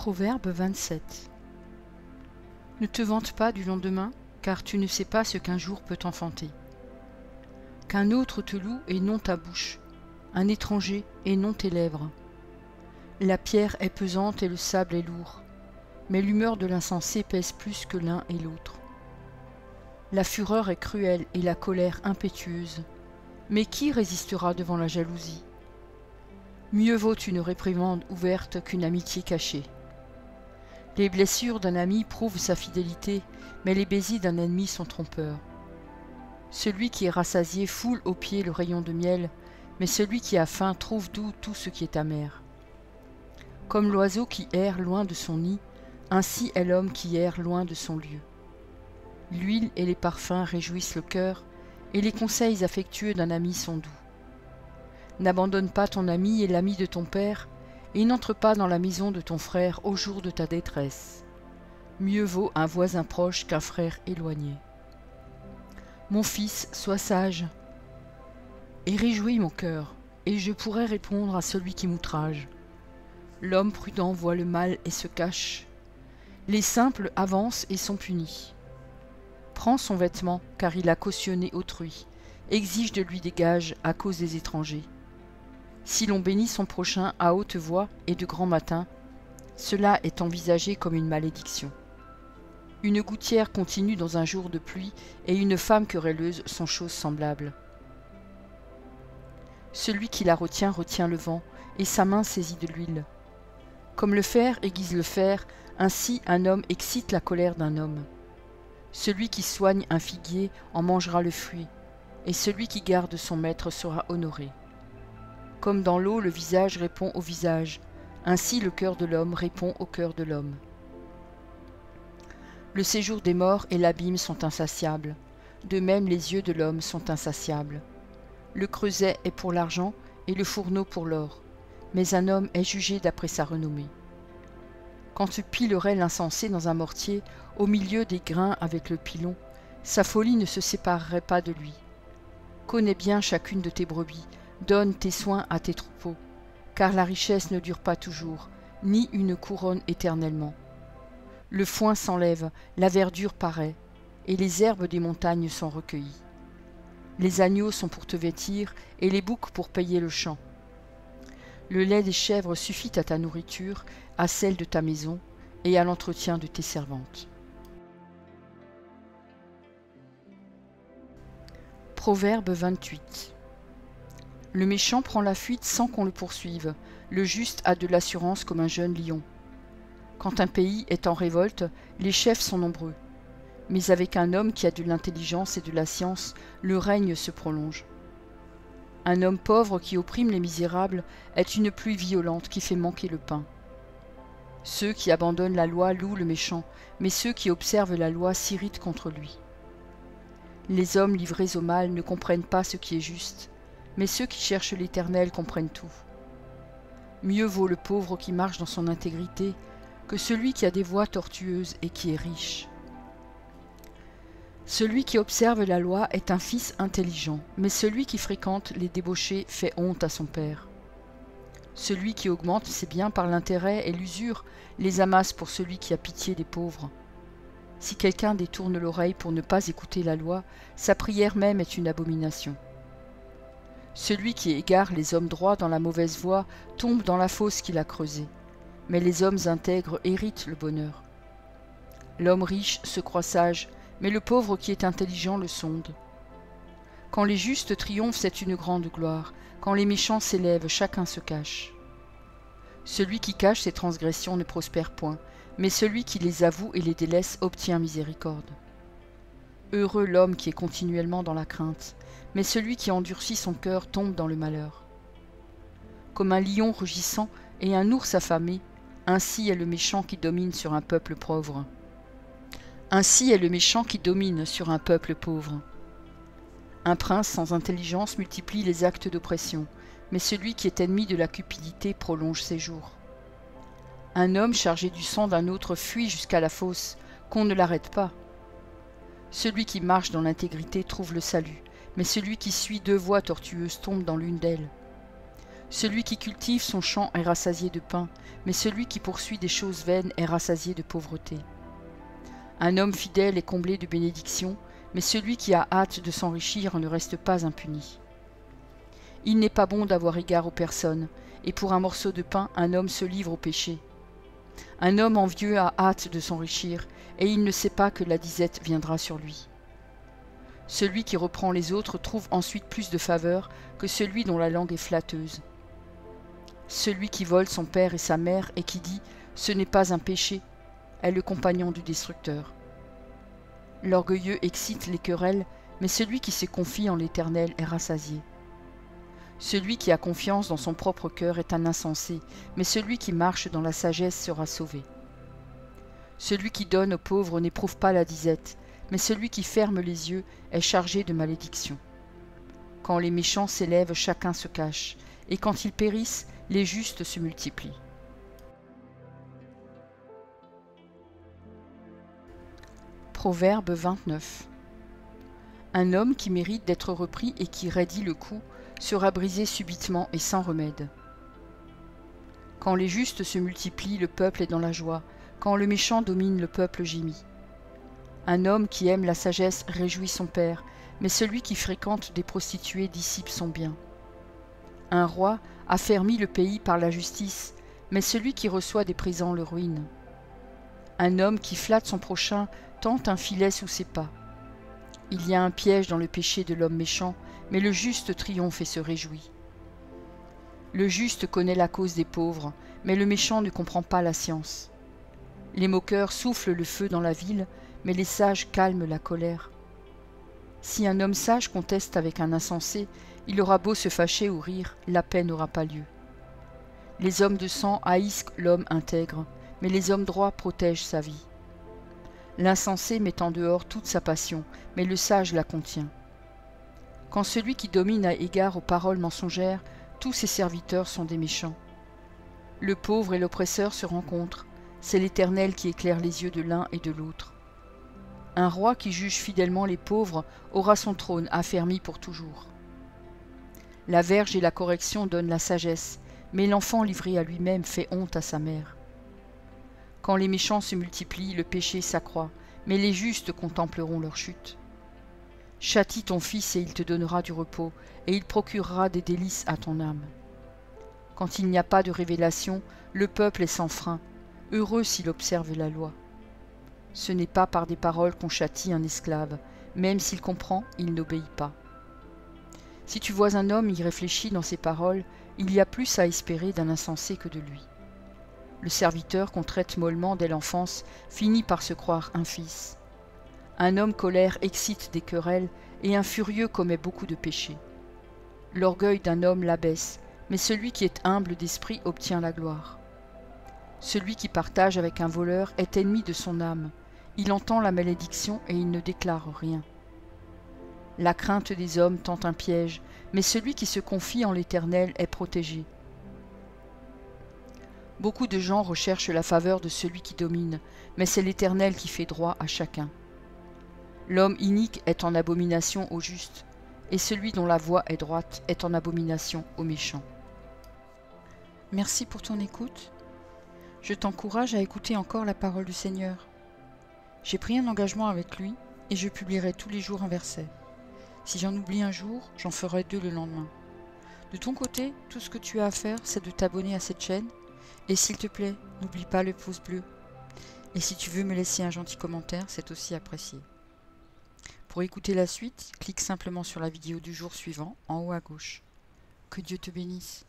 Proverbe 27. Ne te vante pas du lendemain, car tu ne sais pas ce qu'un jour peut enfanter. Qu'un autre te loue et non ta bouche, un étranger et non tes lèvres. La pierre est pesante et le sable est lourd, mais l'humeur de l'insensé pèse plus que l'un et l'autre. La fureur est cruelle et la colère impétueuse, mais qui résistera devant la jalousie? Mieux vaut une réprimande ouverte qu'une amitié cachée. Les blessures d'un ami prouvent sa fidélité, mais les baisers d'un ennemi sont trompeurs. Celui qui est rassasié foule aux pieds le rayon de miel, mais celui qui a faim trouve doux tout ce qui est amer. Comme l'oiseau qui erre loin de son nid, ainsi est l'homme qui erre loin de son lieu. L'huile et les parfums réjouissent le cœur, et les conseils affectueux d'un ami sont doux. N'abandonne pas ton ami et l'ami de ton père, et n'entre pas dans la maison de ton frère au jour de ta détresse. Mieux vaut un voisin proche qu'un frère éloigné. Mon fils, sois sage, et réjouis mon cœur, et je pourrai répondre à celui qui m'outrage. L'homme prudent voit le mal et se cache. Les simples avancent et sont punis. Prends son vêtement, car il a cautionné autrui. Exige de lui des gages à cause des étrangers. Si l'on bénit son prochain à haute voix et de grand matin, cela est envisagé comme une malédiction. Une gouttière continue dans un jour de pluie et une femme querelleuse sont choses semblables. Celui qui la retient retient le vent, et sa main saisit de l'huile. Comme le fer aiguise le fer, ainsi un homme excite la colère d'un homme. Celui qui soigne un figuier en mangera le fruit, et celui qui garde son maître sera honoré. Comme dans l'eau le visage répond au visage, ainsi le cœur de l'homme répond au cœur de l'homme. Le séjour des morts et l'abîme sont insatiables, de même les yeux de l'homme sont insatiables. Le creuset est pour l'argent et le fourneau pour l'or, mais un homme est jugé d'après sa renommée. Quand tu pilerais l'insensé dans un mortier, au milieu des grains avec le pilon, sa folie ne se séparerait pas de lui. Connais bien chacune de tes brebis, donne tes soins à tes troupeaux, car la richesse ne dure pas toujours, ni une couronne éternellement. Le foin s'enlève, la verdure paraît, et les herbes des montagnes sont recueillies. Les agneaux sont pour te vêtir, et les boucs pour payer le champ. Le lait des chèvres suffit à ta nourriture, à celle de ta maison, et à l'entretien de tes servantes. Proverbe 28. Le méchant prend la fuite sans qu'on le poursuive, le juste a de l'assurance comme un jeune lion. Quand un pays est en révolte, les chefs sont nombreux. Mais avec un homme qui a de l'intelligence et de la science, le règne se prolonge. Un homme pauvre qui opprime les misérables est une pluie violente qui fait manquer le pain. Ceux qui abandonnent la loi louent le méchant, mais ceux qui observent la loi s'irritent contre lui. Les hommes livrés au mal ne comprennent pas ce qui est juste, mais ceux qui cherchent l'Éternel comprennent tout. Mieux vaut le pauvre qui marche dans son intégrité que celui qui a des voies tortueuses et qui est riche. Celui qui observe la loi est un fils intelligent, mais celui qui fréquente les débauchés fait honte à son père. Celui qui augmente ses biens par l'intérêt et l'usure les amasse pour celui qui a pitié des pauvres. Si quelqu'un détourne l'oreille pour ne pas écouter la loi, sa prière même est une abomination. Celui qui égare les hommes droits dans la mauvaise voie tombe dans la fosse qu'il a creusée, mais les hommes intègres héritent le bonheur. L'homme riche se croit sage, mais le pauvre qui est intelligent le sonde. Quand les justes triomphent, c'est une grande gloire. Quand les méchants s'élèvent, chacun se cache. Celui qui cache ses transgressions ne prospère point, mais celui qui les avoue et les délaisse obtient miséricorde. Heureux l'homme qui est continuellement dans la crainte, mais celui qui endurcit son cœur tombe dans le malheur. Comme un lion rugissant et un ours affamé, ainsi est le méchant qui domine sur un peuple pauvre. Ainsi est le méchant qui domine sur un peuple pauvre. Un prince sans intelligence multiplie les actes d'oppression, mais celui qui est ennemi de la cupidité prolonge ses jours. Un homme chargé du sang d'un autre fuit jusqu'à la fosse, qu'on ne l'arrête pas. Celui qui marche dans l'intégrité trouve le salut, mais celui qui suit deux voies tortueuses tombe dans l'une d'elles. Celui qui cultive son champ est rassasié de pain, mais celui qui poursuit des choses vaines est rassasié de pauvreté. Un homme fidèle est comblé de bénédictions, mais celui qui a hâte de s'enrichir ne reste pas impuni. Il n'est pas bon d'avoir égard aux personnes, et pour un morceau de pain, un homme se livre au péché. Un homme envieux a hâte de s'enrichir, et il ne sait pas que la disette viendra sur lui. Celui qui reprend les autres trouve ensuite plus de faveur que celui dont la langue est flatteuse. Celui qui vole son père et sa mère et qui dit « ce n'est pas un péché » est le compagnon du destructeur. L'orgueilleux excite les querelles, mais celui qui se confie en l'Éternel est rassasié. Celui qui a confiance dans son propre cœur est un insensé, mais celui qui marche dans la sagesse sera sauvé. Celui qui donne aux pauvres n'éprouve pas la disette, mais celui qui ferme les yeux est chargé de malédiction. Quand les méchants s'élèvent, chacun se cache, et quand ils périssent, les justes se multiplient. Proverbe 29. Un homme qui mérite d'être repris et qui raidit le cou sera brisé subitement et sans remède. Quand les justes se multiplient, le peuple est dans la joie. Quand le méchant domine, le peuple gémit. Un homme qui aime la sagesse réjouit son père, mais celui qui fréquente des prostituées dissipe son bien. Un roi affermit le pays par la justice, mais celui qui reçoit des présents le ruine. Un homme qui flatte son prochain tente un filet sous ses pas. Il y a un piège dans le péché de l'homme méchant, mais le juste triomphe et se réjouit. Le juste connaît la cause des pauvres, mais le méchant ne comprend pas la science. Les moqueurs soufflent le feu dans la ville, mais les sages calment la colère. Si un homme sage conteste avec un insensé, il aura beau se fâcher ou rire, la paix n'aura pas lieu. Les hommes de sang haïssent l'homme intègre, mais les hommes droits protègent sa vie. L'insensé met en dehors toute sa passion, mais le sage la contient. Quand celui qui domine a égard aux paroles mensongères, tous ses serviteurs sont des méchants. Le pauvre et l'oppresseur se rencontrent, c'est l'Éternel qui éclaire les yeux de l'un et de l'autre. Un roi qui juge fidèlement les pauvres aura son trône affermi pour toujours. La verge et la correction donnent la sagesse, mais l'enfant livré à lui-même fait honte à sa mère. Quand les méchants se multiplient, le péché s'accroît, mais les justes contempleront leur chute. Châtie ton fils et il te donnera du repos, et il procurera des délices à ton âme. Quand il n'y a pas de révélation, le peuple est sans frein, heureux s'il observe la loi. Ce n'est pas par des paroles qu'on châtie un esclave, même s'il comprend, il n'obéit pas. Si tu vois un homme y réfléchir dans ses paroles, il y a plus à espérer d'un insensé que de lui. Le serviteur qu'on traite mollement dès l'enfance finit par se croire un fils. Un homme colère excite des querelles, et un furieux commet beaucoup de péchés. L'orgueil d'un homme l'abaisse, mais celui qui est humble d'esprit obtient la gloire. Celui qui partage avec un voleur est ennemi de son âme. Il entend la malédiction et il ne déclare rien. La crainte des hommes tend un piège, mais celui qui se confie en l'Éternel est protégé. Beaucoup de gens recherchent la faveur de celui qui domine, mais c'est l'Éternel qui fait droit à chacun. L'homme inique est en abomination au juste, et celui dont la voie est droite est en abomination au méchant. Merci pour ton écoute. Je t'encourage à écouter encore la parole du Seigneur. J'ai pris un engagement avec lui, et je publierai tous les jours un verset. Si j'en oublie un jour, j'en ferai 2 le lendemain. De ton côté, tout ce que tu as à faire, c'est de t'abonner à cette chaîne, et s'il te plaît, n'oublie pas le pouce bleu. Et si tu veux me laisser un gentil commentaire, c'est aussi apprécié. Pour écouter la suite, clique simplement sur la vidéo du jour suivant, en haut à gauche. Que Dieu te bénisse.